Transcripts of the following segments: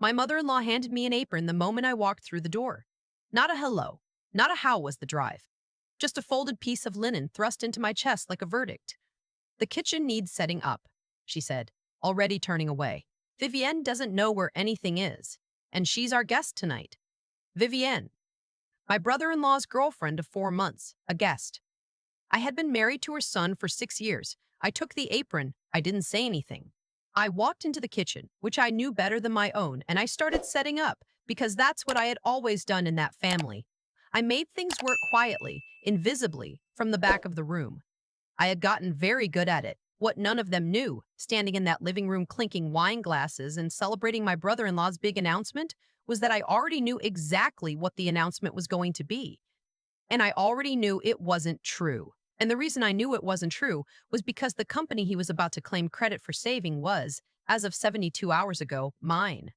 My mother-in-law handed me an apron the moment I walked through the door. Not a hello, not a how was the drive. Just a folded piece of linen thrust into my chest like a verdict. The kitchen needs setting up, she said, already turning away. Vivienne doesn't know where anything is, and she's our guest tonight. Vivienne, my brother-in-law's girlfriend of 4 months, a guest. I had been married to her son for 6 years. I took the apron. I didn't say anything. I walked into the kitchen, which I knew better than my own, and I started setting up, because that's what I had always done in that family. I made things work quietly, invisibly, from the back of the room. I had gotten very good at it. What none of them knew, standing in that living room clinking wine glasses and celebrating my brother-in-law's big announcement, was that I already knew exactly what the announcement was going to be. And I already knew it wasn't true. And the reason I knew it wasn't true was because the company he was about to claim credit for saving was, as of 72 hours ago, mine.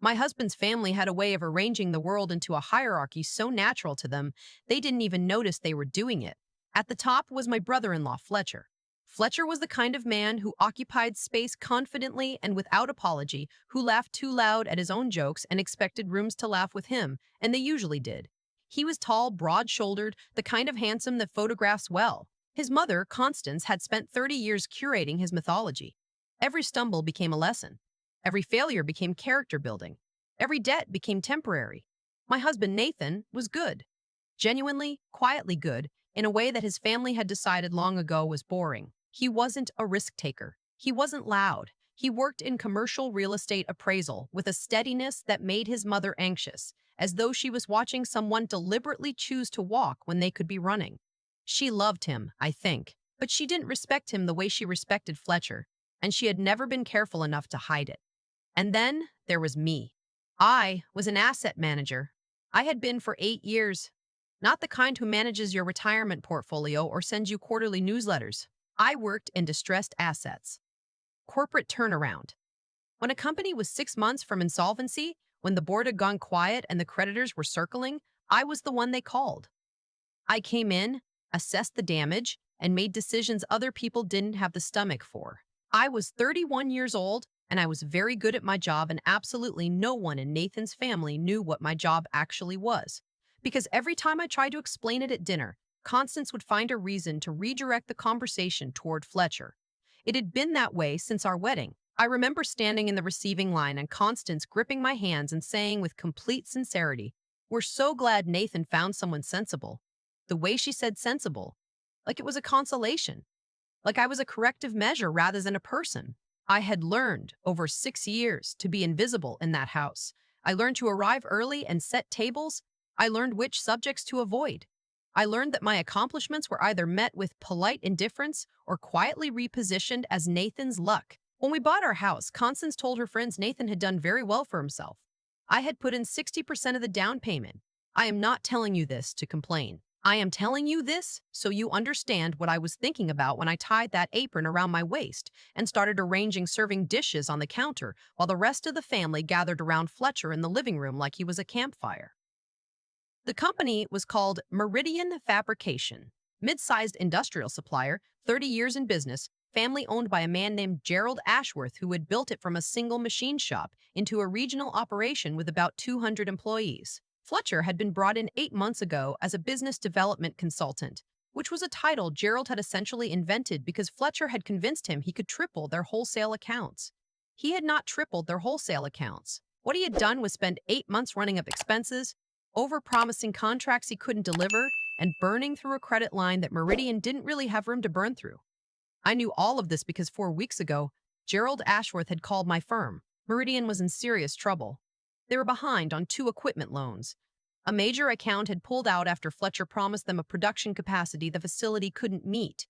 My husband's family had a way of arranging the world into a hierarchy so natural to them, they didn't even notice they were doing it. At the top was my brother-in-law, Fletcher. Fletcher was the kind of man who occupied space confidently and without apology, who laughed too loud at his own jokes and expected rooms to laugh with him, and they usually did. He was tall, broad-shouldered, the kind of handsome that photographs well. His mother, Constance, had spent 30 years curating his mythology. Every stumble became a lesson. Every failure became character building. Every debt became temporary. My husband, Nathan, was good. Genuinely, quietly good, in a way that his family had decided long ago was boring. He wasn't a risk taker. He wasn't loud. He worked in commercial real estate appraisal with a steadiness that made his mother anxious, as though she was watching someone deliberately choose to walk when they could be running. She loved him, I think, but she didn't respect him the way she respected Fletcher, and she had never been careful enough to hide it. And then there was me. I was an asset manager. I had been for 8 years. Not the kind who manages your retirement portfolio or sends you quarterly newsletters. I worked in distressed assets. Corporate turnaround. When a company was 6 months from insolvency, when the board had gone quiet and the creditors were circling, I was the one they called. I came in, assessed the damage, and made decisions other people didn't have the stomach for. I was 31 years old, and I was very good at my job, and absolutely no one in Nathan's family knew what my job actually was. Because every time I tried to explain it at dinner, Constance would find a reason to redirect the conversation toward Fletcher. It had been that way since our wedding. I remember standing in the receiving line and Constance gripping my hands and saying with complete sincerity, "We're so glad Nathan found someone sensible." The way she said sensible, like it was a consolation, like I was a corrective measure rather than a person. I had learned over 6 years to be invisible in that house. I learned to arrive early and set tables. I learned which subjects to avoid. I learned that my accomplishments were either met with polite indifference or quietly repositioned as Nathan's luck. When we bought our house, Constance told her friends Nathan had done very well for himself. I had put in 60% of the down payment. I am not telling you this to complain. I am telling you this so you understand what I was thinking about when I tied that apron around my waist and started arranging serving dishes on the counter while the rest of the family gathered around Fletcher in the living room like he was a campfire. The company was called Meridian Fabrication, mid-sized industrial supplier, 30 years in business, family owned by a man named Gerald Ashworth who had built it from a single machine shop into a regional operation with about 200 employees. Fletcher had been brought in 8 months ago as a business development consultant, which was a title Gerald had essentially invented because Fletcher had convinced him he could triple their wholesale accounts. He had not tripled their wholesale accounts. What he had done was spend 8 months running up expenses, over-promising contracts he couldn't deliver, and burning through a credit line that Meridian didn't really have room to burn through. I knew all of this because 4 weeks ago, Gerald Ashworth had called my firm. Meridian was in serious trouble. They were behind on 2 equipment loans. A major account had pulled out after Fletcher promised them a production capacity the facility couldn't meet.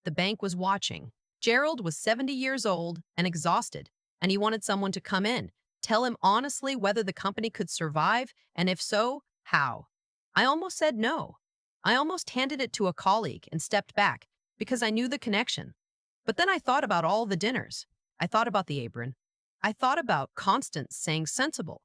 The bank was watching. Gerald was 70 years old and exhausted, and he wanted someone to come in, tell him honestly whether the company could survive, and if so, how. I almost said no. I almost handed it to a colleague and stepped back because I knew the connection. But then I thought about all the dinners. I thought about the apron. I thought about Constance saying sensible.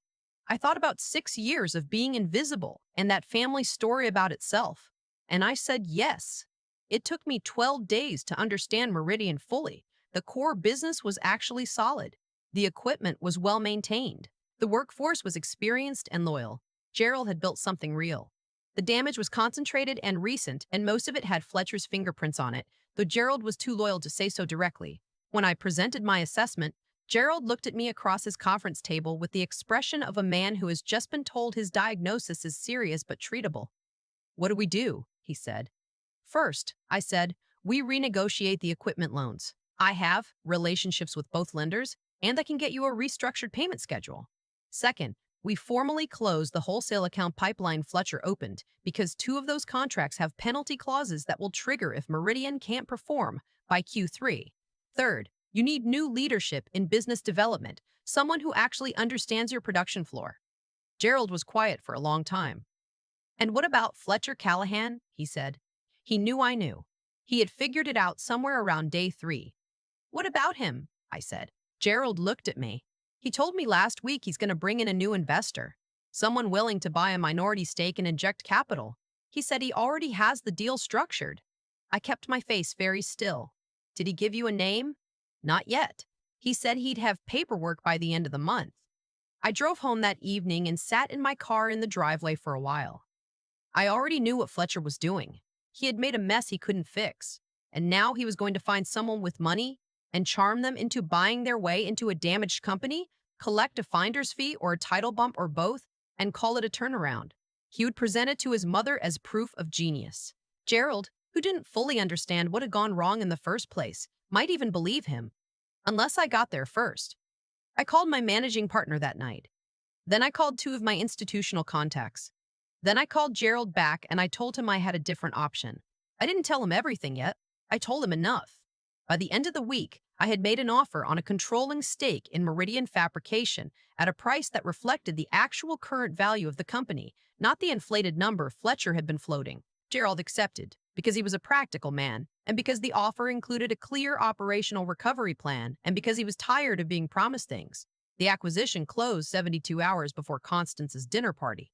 I thought about 6 years of being invisible and that family story about itself. And I said yes. It took me 12 days to understand Meridian fully. The core business was actually solid. The equipment was well maintained. The workforce was experienced and loyal. Gerald had built something real. The damage was concentrated and recent, and most of it had Fletcher's fingerprints on it, though Gerald was too loyal to say so directly. When I presented my assessment, Gerald looked at me across his conference table with the expression of a man who has just been told his diagnosis is serious but treatable. "What do we do?" he said. "First," I said, "we renegotiate the equipment loans. I have relationships with both lenders, and I can get you a restructured payment schedule. Second, we formally close the wholesale account pipeline Fletcher opened because two of those contracts have penalty clauses that will trigger if Meridian can't perform by Q3. Third, you need new leadership in business development, someone who actually understands your production floor." Gerald was quiet for a long time. "And what about Fletcher Callahan?" he said. He knew I knew. He had figured it out somewhere around day 3. "What about him?" I said. Gerald looked at me. "He told me last week he's going to bring in a new investor, someone willing to buy a minority stake and inject capital. He said he already has the deal structured." I kept my face very still. "Did he give you a name?" "Not yet. He said he'd have paperwork by the end of the month." I drove home that evening and sat in my car in the driveway for a while. I already knew what Fletcher was doing. He had made a mess he couldn't fix, and now he was going to find someone with money and charm them into buying their way into a damaged company, collect a finder's fee or a title bump or both, and call it a turnaround. He would present it to his mother as proof of genius. Gerald, who didn't fully understand what had gone wrong in the first place, might even believe him, unless I got there first. I called my managing partner that night. Then I called 2 of my institutional contacts. Then I called Gerald back and I told him I had a different option. I didn't tell him everything yet. I told him enough. By the end of the week, I had made an offer on a controlling stake in Meridian Fabrication at a price that reflected the actual current value of the company, not the inflated number Fletcher had been floating. Gerald accepted because he was a practical man, and because the offer included a clear operational recovery plan, and because he was tired of being promised things. The acquisition closed 72 hours before Constance's dinner party.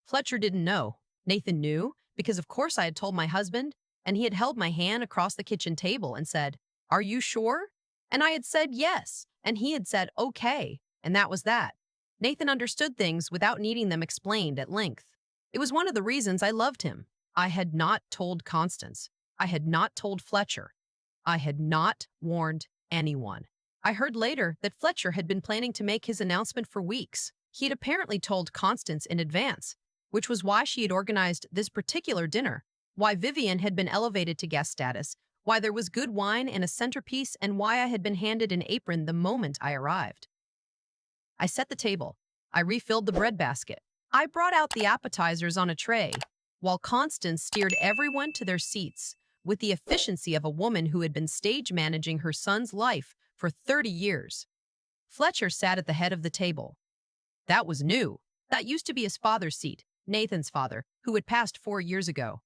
Fletcher didn't know. Nathan knew, because of course I had told my husband, and he had held my hand across the kitchen table and said, "Are you sure?" And I had said yes, and he had said okay, and that was that. Nathan understood things without needing them explained at length. It was one of the reasons I loved him. I had not told Constance. I had not told Fletcher. I had not warned anyone. I heard later that Fletcher had been planning to make his announcement for weeks. He had apparently told Constance in advance, which was why she had organized this particular dinner, why Vivian had been elevated to guest status, why there was good wine and a centerpiece, and why I had been handed an apron the moment I arrived. I set the table. I refilled the breadbasket. I brought out the appetizers on a tray, while Constance steered everyone to their seats with the efficiency of a woman who had been stage managing her son's life for 30 years. Fletcher sat at the head of the table. That was new. That used to be his father's seat, Nathan's father, who had passed 4 years ago.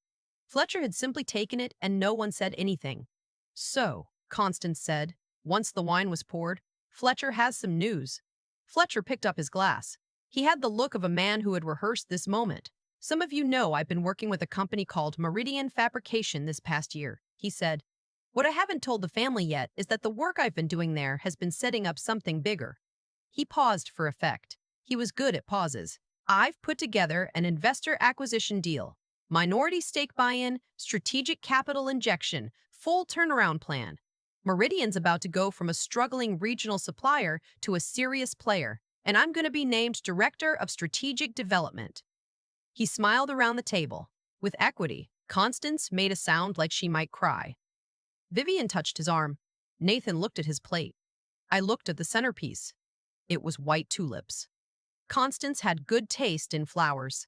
Fletcher had simply taken it, and no one said anything. "So," Constance said, once the wine was poured, "Fletcher has some news." Fletcher picked up his glass. He had the look of a man who had rehearsed this moment. "Some of you know I've been working with a company called Meridian Fabrication this past year," he said. "What I haven't told the family yet is that the work I've been doing there has been setting up something bigger." He paused for effect. He was good at pauses. "I've put together an investor acquisition deal. Minority stake buy-in, strategic capital injection, full turnaround plan. Meridian's about to go from a struggling regional supplier to a serious player, and I'm going to be named Director of Strategic Development." He smiled around the table. With equity, Constance made a sound like she might cry. Vivian touched his arm. Nathan looked at his plate. I looked at the centerpiece. It was white tulips. Constance had good taste in flowers.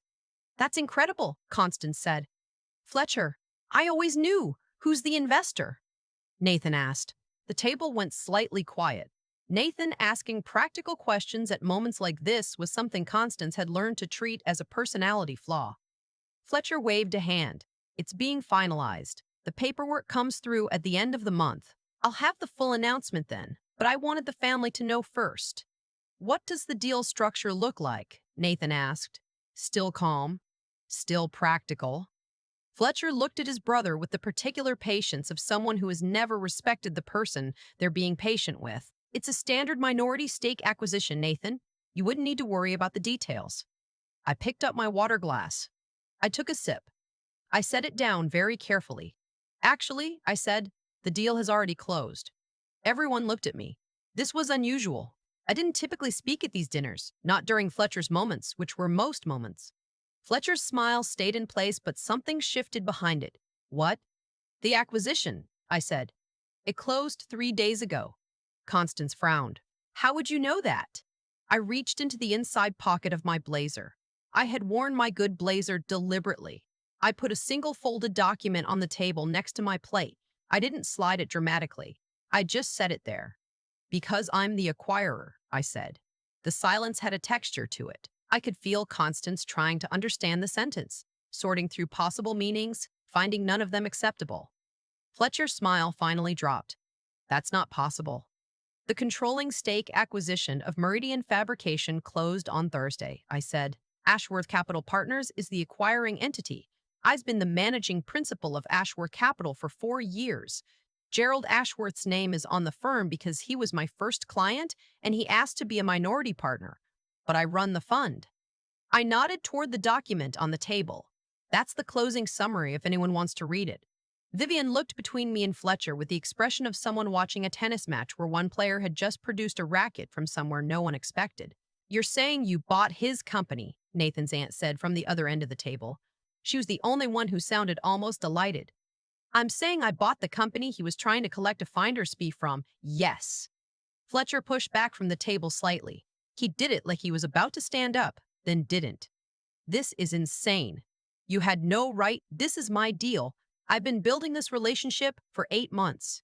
"That's incredible," Constance said. "Fletcher, I always knew. Who's the investor?" Nathan asked. The table went slightly quiet. Nathan asking practical questions at moments like this was something Constance had learned to treat as a personality flaw. Fletcher waved a hand. "It's being finalized. The paperwork comes through at the end of the month. I'll have the full announcement then, but I wanted the family to know first." "What does the deal structure look like?" Nathan asked. Still calm. Still practical. Fletcher looked at his brother with the particular patience of someone who has never respected the person they're being patient with. "It's a standard minority stake acquisition, Nathan. You wouldn't need to worry about the details. I picked up my water glass. I took a sip. I set it down very carefully. Actually, I said, the deal has already closed. Everyone looked at me. This was unusual. I didn't typically speak at these dinners, not during Fletcher's moments, which were most moments. Fletcher's smile stayed in place, but something shifted behind it. What? The acquisition, I said. It closed 3 days ago. Constance frowned. How would you know that? I reached into the inside pocket of my blazer. I had worn my good blazer deliberately. I put a single folded document on the table next to my plate. I didn't slide it dramatically. I just set it there. Because I'm the acquirer, I said. The silence had a texture to it. I could feel Constance trying to understand the sentence, sorting through possible meanings, finding none of them acceptable. Fletcher's smile finally dropped. That's not possible. The controlling stake acquisition of Meridian Fabrication closed on Thursday, I said. Ashworth Capital Partners is the acquiring entity. I've been the managing principal of Ashworth Capital for 4 years. Gerald Ashworth's name is on the firm because he was my first client and he asked to be a minority partner. But I run the fund. I nodded toward the document on the table. That's the closing summary if anyone wants to read it. Vivian looked between me and Fletcher with the expression of someone watching a tennis match where one player had just produced a racket from somewhere no one expected. You're saying you bought his company, Nathan's aunt said from the other end of the table. She was the only one who sounded almost delighted. I'm saying I bought the company he was trying to collect a finder's fee from, yes. Fletcher pushed back from the table slightly. He did it like he was about to stand up, then didn't. This is insane. You had no right. This is my deal. I've been building this relationship for 8 months.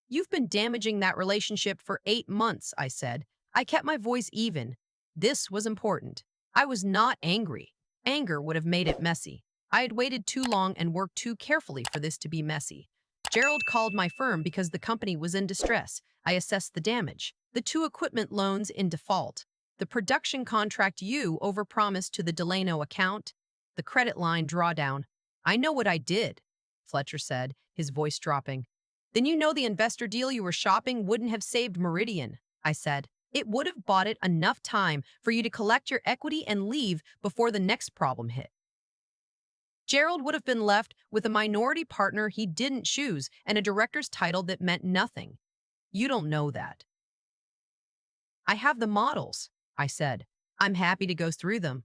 You've been damaging that relationship for 8 months, I said. I kept my voice even. This was important. I was not angry. Anger would have made it messy. I had waited too long and worked too carefully for this to be messy. Gerald called my firm because the company was in distress. I assessed the damage. The 2 equipment loans in default. The production contract you overpromised to the Delano account. The credit line drawdown. I know what I did, Fletcher said, his voice dropping. Then you know the investor deal you were shopping wouldn't have saved Meridian, I said. It would have bought it enough time for you to collect your equity and leave before the next problem hit. Gerald would have been left with a minority partner he didn't choose and a director's title that meant nothing. You don't know that. I have the models, I said. I'm happy to go through them.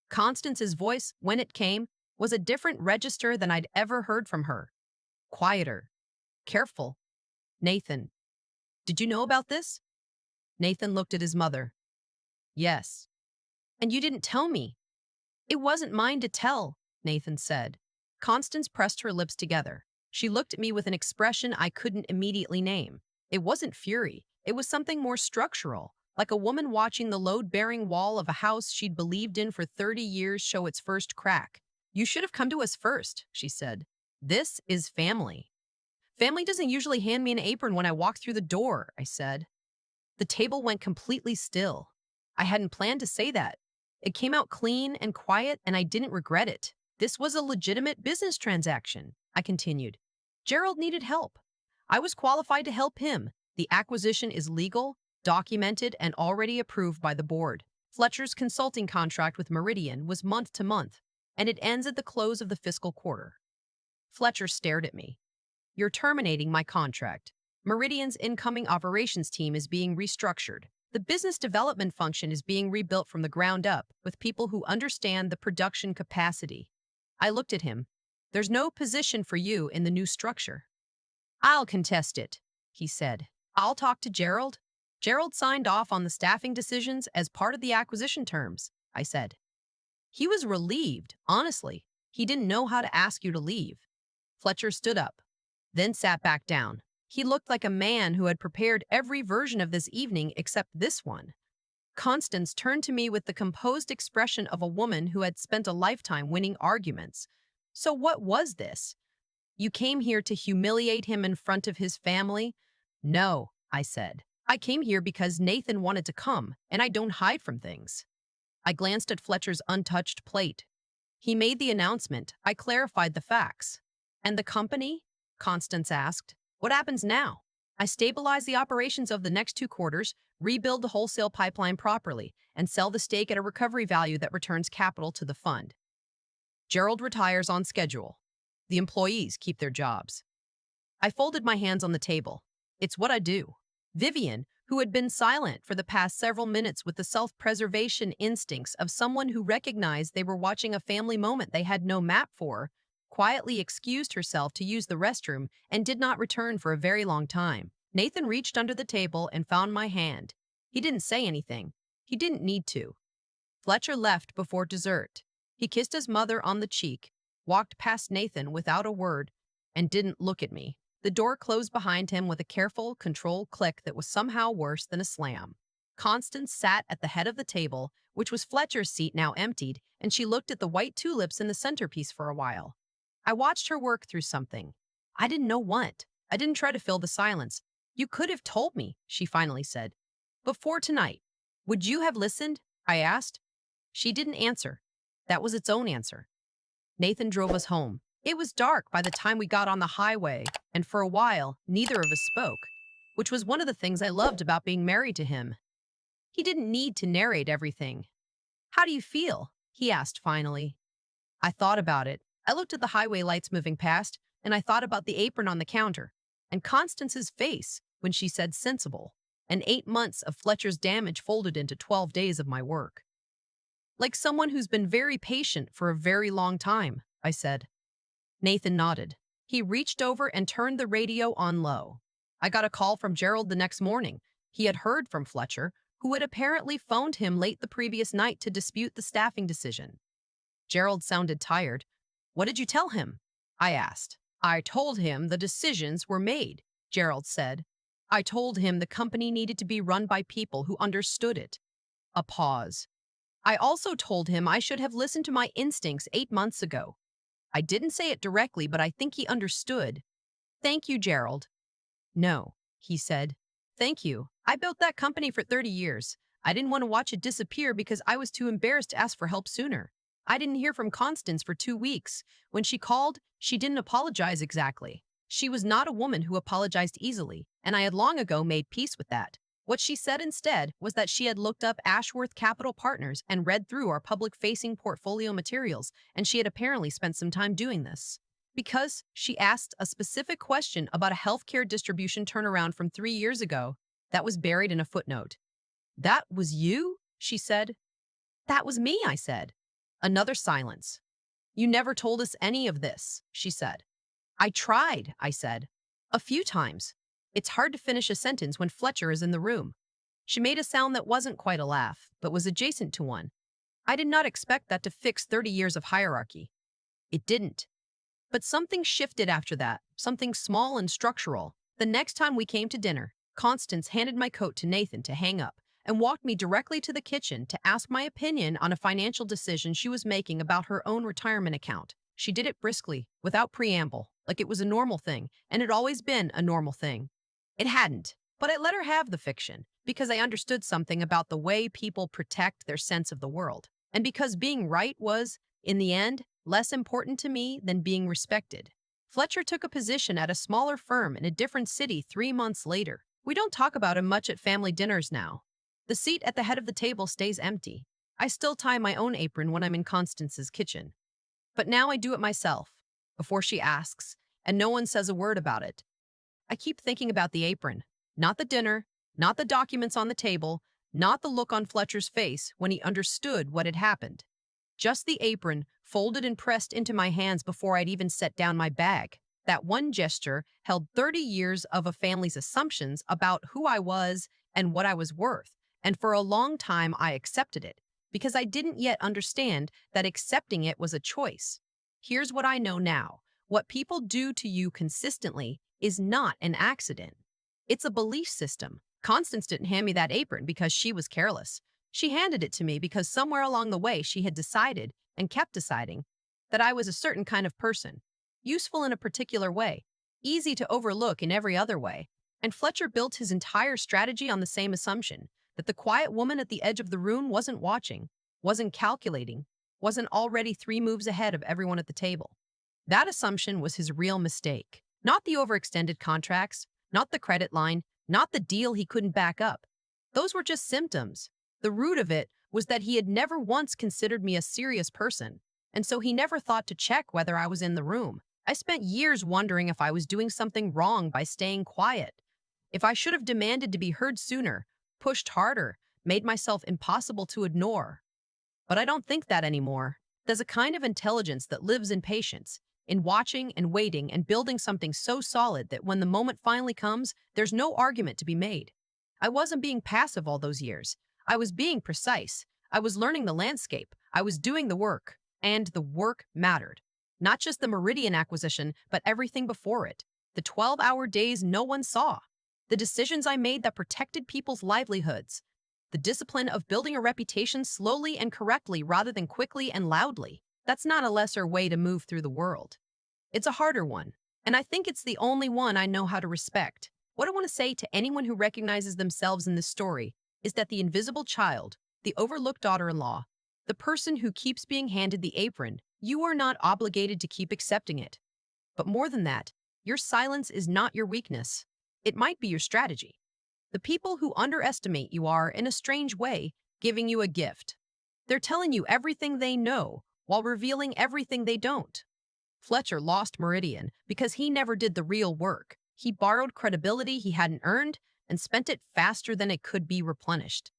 Constance's voice, when it came, was a different register than I'd ever heard from her. Quieter. Careful. Nathan, did you know about this? Nathan looked at his mother. Yes. And you didn't tell me. It wasn't mine to tell, Nathan said. Constance pressed her lips together. She looked at me with an expression I couldn't immediately name. It wasn't fury. It was something more structural, like a woman watching the load-bearing wall of a house she'd believed in for 30 years show its first crack. You should have come to us first, she said. This is family. Family doesn't usually hand me an apron when I walk through the door, I said. The table went completely still. I hadn't planned to say that. It came out clean and quiet, and I didn't regret it. This was a legitimate business transaction, I continued. Gerald needed help. I was qualified to help him. The acquisition is legal, documented, and already approved by the board. Fletcher's consulting contract with Meridian was month to month, and it ends at the close of the fiscal quarter. Fletcher stared at me. You're terminating my contract. Meridian's incoming operations team is being restructured. The business development function is being rebuilt from the ground up with people who understand the production capacity. I looked at him. There's no position for you in the new structure. I'll contest it, he said. I'll talk to Gerald. Gerald signed off on the staffing decisions as part of the acquisition terms, I said. He was relieved, honestly. He didn't know how to ask you to leave. Fletcher stood up, then sat back down. He looked like a man who had prepared every version of this evening except this one. Constance turned to me with the composed expression of a woman who had spent a lifetime winning arguments. So what was this? You came here to humiliate him in front of his family? No, I said. I came here because Nathan wanted to come, and I don't hide from things. I glanced at Fletcher's untouched plate. He made the announcement. I clarified the facts. And the company? Constance asked. What happens now? I stabilize the operations of the next 2 quarters, rebuild the wholesale pipeline properly, and sell the stake at a recovery value that returns capital to the fund. Gerald retires on schedule. The employees keep their jobs. I folded my hands on the table. It's what I do. Vivian, who had been silent for the past several minutes with the self-preservation instincts of someone who recognized they were watching a family moment they had no map for, quietly excused herself to use the restroom and did not return for a very long time. Nathan reached under the table and found my hand. He didn't say anything. He didn't need to. Fletcher left before dessert. He kissed his mother on the cheek, walked past Nathan without a word, and didn't look at me. The door closed behind him with a careful, controlled click that was somehow worse than a slam. Constance sat at the head of the table, which was Fletcher's seat now emptied, and she looked at the white tulips in the centerpiece for a while. I watched her work through something. I didn't know what. I didn't try to fill the silence. You could have told me, she finally said. Before tonight. Would you have listened? I asked. She didn't answer. That was its own answer. Nathan drove us home. It was dark by the time we got on the highway, and for a while, neither of us spoke, which was one of the things I loved about being married to him. He didn't need to narrate everything. How do you feel? He asked finally. I thought about it. I looked at the highway lights moving past, and I thought about the apron on the counter, and Constance's face when she said sensible, and 8 months of Fletcher's damage folded into 12 days of my work. Like someone who's been very patient for a very long time, I said. Nathan nodded. He reached over and turned the radio on low. I got a call from Gerald the next morning. He had heard from Fletcher, who had apparently phoned him late the previous night to dispute the staffing decision. Gerald sounded tired. What did you tell him? I asked. I told him the decisions were made, Gerald said. I told him the company needed to be run by people who understood it. A pause. I also told him I should have listened to my instincts 8 months ago. I didn't say it directly, but I think he understood. Thank you, Gerald. No, he said. Thank you. I built that company for 30 years. I didn't want to watch it disappear because I was too embarrassed to ask for help sooner. I didn't hear from Constance for 2 weeks. When she called, she didn't apologize exactly. She was not a woman who apologized easily, and I had long ago made peace with that. What she said instead was that she had looked up Ashworth Capital Partners and read through our public-facing portfolio materials, and she had apparently spent some time doing this. Because she asked a specific question about a healthcare distribution turnaround from 3 years ago that was buried in a footnote. That was you? She said. That was me, I said. Another silence. You never told us any of this, she said. I tried, I said. A few times. It's hard to finish a sentence when Fletcher is in the room. She made a sound that wasn't quite a laugh, but was adjacent to one. I did not expect that to fix 30 years of hierarchy. It didn't. But something shifted after that, something small and structural. The next time we came to dinner, Constance handed my coat to Nathan to hang up and walked me directly to the kitchen to ask my opinion on a financial decision she was making about her own retirement account. She did it briskly, without preamble, like it was a normal thing, and it had always been a normal thing. It hadn't, but I let her have the fiction, because I understood something about the way people protect their sense of the world, and because being right was, in the end, less important to me than being respected. Fletcher took a position at a smaller firm in a different city 3 months later. We don't talk about him much at family dinners now. The seat at the head of the table stays empty. I still tie my own apron when I'm in Constance's kitchen. But now I do it myself, before she asks, and no one says a word about it. I keep thinking about the apron, not the dinner, not the documents on the table, not the look on Fletcher's face when he understood what had happened. Just the apron, folded and pressed into my hands before I'd even set down my bag. That one gesture held 30 years of a family's assumptions about who I was and what I was worth, and for a long time I accepted it, because I didn't yet understand that accepting it was a choice. Here's what I know now. What people do to you consistently is not an accident. It's a belief system. Constance didn't hand me that apron because she was careless. She handed it to me because somewhere along the way she had decided, and kept deciding, that I was a certain kind of person, useful in a particular way, easy to overlook in every other way. And Fletcher built his entire strategy on the same assumption, that the quiet woman at the edge of the room wasn't watching, wasn't calculating, wasn't already 3 moves ahead of everyone at the table. That assumption was his real mistake. Not the overextended contracts, not the credit line, not the deal he couldn't back up. Those were just symptoms. The root of it was that he had never once considered me a serious person, and so he never thought to check whether I was in the room. I spent years wondering if I was doing something wrong by staying quiet, if I should have demanded to be heard sooner, pushed harder, made myself impossible to ignore. But I don't think that anymore. There's a kind of intelligence that lives in patience, in watching and waiting and building something so solid that when the moment finally comes, there's no argument to be made. I wasn't being passive all those years. I was being precise. I was learning the landscape. I was doing the work. And the work mattered. Not just the Meridian acquisition, but everything before it. The 12-hour days no one saw. The decisions I made that protected people's livelihoods. The discipline of building a reputation slowly and correctly rather than quickly and loudly. That's not a lesser way to move through the world. It's a harder one, and I think it's the only one I know how to respect. What I want to say to anyone who recognizes themselves in this story is that the invisible child, the overlooked daughter-in-law, the person who keeps being handed the apron, you are not obligated to keep accepting it. But more than that, your silence is not your weakness. It might be your strategy. The people who underestimate you are, in a strange way, giving you a gift. They're telling you everything they know while revealing everything they don't. Fletcher lost Meridian because he never did the real work. He borrowed credibility he hadn't earned and spent it faster than it could be replenished.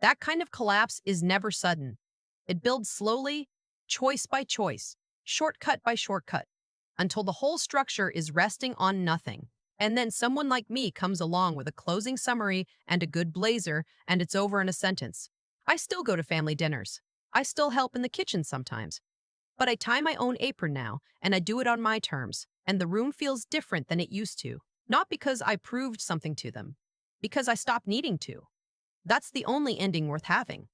That kind of collapse is never sudden. It builds slowly, choice by choice, shortcut by shortcut, until the whole structure is resting on nothing. And then someone like me comes along with a closing summary and a good blazer, and it's over in a sentence. I still go to family dinners. I still help in the kitchen sometimes. But I tie my own apron now, and I do it on my terms, and the room feels different than it used to. Not because I proved something to them, because I stopped needing to. That's the only ending worth having.